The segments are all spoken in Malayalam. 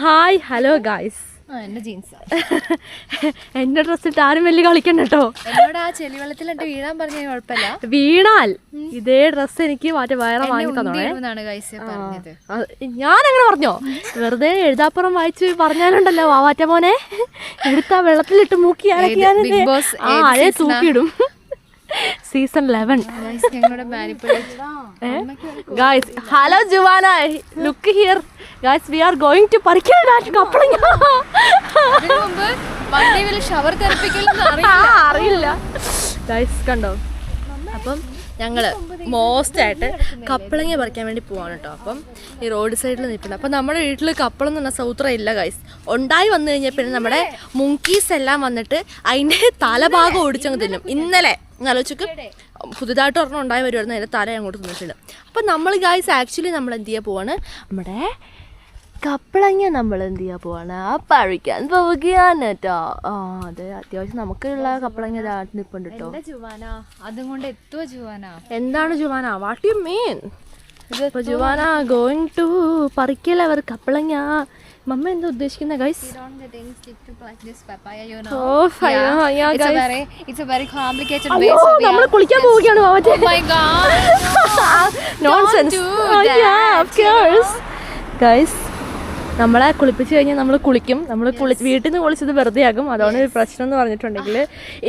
Hi hello guys. എന്റെ ജീൻസ് എന്റെ ഡ്രസ് ഇട്ട് ആരും വലിയ കളിക്കണ്ട കേട്ടോ. എന്നോട് ആ ചെളിവെള്ളത്തിൽ വീഴാൻ പറഞ്ഞ കുഴപ്പമില്ല. വീണാൽ ഇതേ ഡ്രസ് എനിക്ക് മാറ്റി വേറെ വാങ്ങി തന്നോളേ. ഞാൻ അങ്ങനെ പറഞ്ഞോ? വെറുതെ എഴുതാപ്പുറം വായിച്ച് പറഞ്ഞാലുണ്ടല്ലോ വാവാറ്റ മോനെ, എടുത്താ വെള്ളത്തിലിട്ട് മൂക്കി ആഴെ തൂക്കിയിടും. Season 11 guys. Hello Juvana, look here guys, we are going to parikkal that coupling. അതിനു മുമ്പ് വണ്ടിയിൽ ഷവർ തെറിപ്പിക്കലെന്ന് അറിയില്ല ഗൈസ്. കണ്ടോ? അപ്പം ഞങ്ങൾ മോസ്റ്റായിട്ട് കപ്പളങ്ങ പറിക്കാൻ വേണ്ടി പോവാണ് കേട്ടോ. അപ്പം ഈ റോഡ് സൈഡിൽ നിൽപ്പുണ്ട്. അപ്പം നമ്മുടെ വീട്ടിൽ കപ്പളം എന്ന് പറഞ്ഞാൽ സൂത്രം ഇല്ല ഗൈസ്. ഉണ്ടായി വന്നു കഴിഞ്ഞാൽ പിന്നെ നമ്മുടെ മുങ്കീസ് എല്ലാം വന്നിട്ട് അതിൻ്റെ തലഭാഗം ഓടിച്ചങ്ങ് തിന്നും. ഇന്നലെ ആലോചിക്ക് പുതുതായിട്ട് ഒരെണ്ണം ഉണ്ടായി വരുമായിരുന്നു, അതിൻ്റെ തല അങ്ങോട്ട് തിന്നിട്ടുണ്ട്. അപ്പം നമ്മൾ ഗൈസ് ആക്ച്വലി നമ്മൾ എന്ത് ചെയ്യാൻ പോവാണ്, നമ്മുടെ കപ്പളങ്ങ നമ്മൾ എന്ത് ചെയ്യാൻ പോവാണ്, പഴിക്കാൻ പോവുകയാണ് കേട്ടോ. അതെ, അത്യാവശ്യം നമുക്കുള്ള കപ്പളങ്ങ നിൽപ്പുണ്ട് കേട്ടോ. അതും കൊണ്ട് എത്തുവോ ജുവാന? എന്താണ് ജുവാന? What you mean? ഇപ്പോൾ ജുവാന ഗോയിങ് ടു പറിക്കൽ അവർ കപ്പളങ്ങ. മമ്മ എന്താ ഉദ്ദേശിക്കുന്ന ഗൈസ്? നമ്മൾ കുളിക്കാൻ പോവുകയാണ്. ഗൈസ് നമ്മളെ കുളിപ്പിച്ച് കഴിഞ്ഞാൽ നമ്മൾ കുളിക്കും. നമ്മൾ വീട്ടിൽ നിന്ന് കുളിച്ചത് വെറുതെ ആകും. അതുകൊണ്ട് ഒരു പ്രശ്നം എന്ന് പറഞ്ഞിട്ടുണ്ടെങ്കിൽ,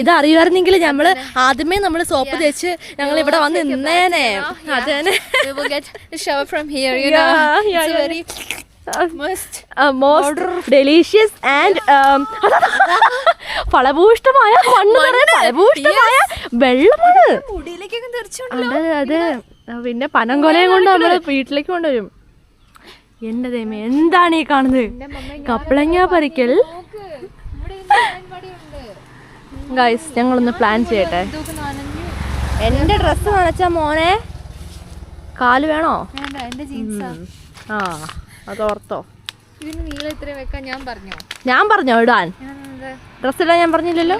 ഇത് അറിയുമായിരുന്നെങ്കിൽ നമ്മൾ ആദ്യമേ നമ്മൾ സോപ്പ് തേച്ച് ഞങ്ങൾ ഇവിടെ വന്ന് നിന്നേനെ. അത് തന്നെ most delicious and ഫലഭൂഷ്ടമായ ഫലഭൂഷ്ടമായ വെള്ളമാണ്. അതെ, പിന്നെ പനംകൊലയും കൊണ്ട് നമ്മൾ വീട്ടിലേക്ക് കൊണ്ടുവരും. എന്റെ ദൈവമേ, എന്താണ് ഈ കാണുന്നത്? കപ്പളങ്ങ പറിക്കൽ. ഗൈസ് ഞങ്ങളൊന്ന് പ്ലാൻ ചെയ്യട്ടെ. എന്റെ ഡ്രസ്സ് നനച്ചാ മോനെ കാല് വേണോ? ആ, അതോർത്തോ. ഞാൻ പറഞ്ഞോ ഇടാൻ? ഡ്രസ് ഇടാൻ ഞാൻ പറഞ്ഞില്ലല്ലോ.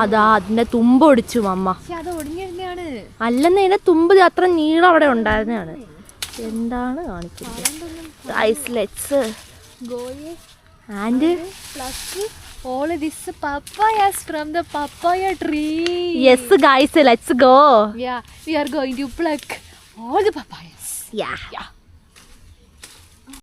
അതാ അതിന്റെ തുമ്പ് ഒടിച്ചു മമ്മ. അല്ലെന്ന് അതിന്റെ തുമ്പ് അത്ര നീളം അവിടെ ഉണ്ടായിരുന്നതാണ്. എന്താണ് കാണിക്കുന്നത്? All this papayas from the papaya tree. Yes guys, let's go. Yeah, we are going to pluck all the papayas. Yeah.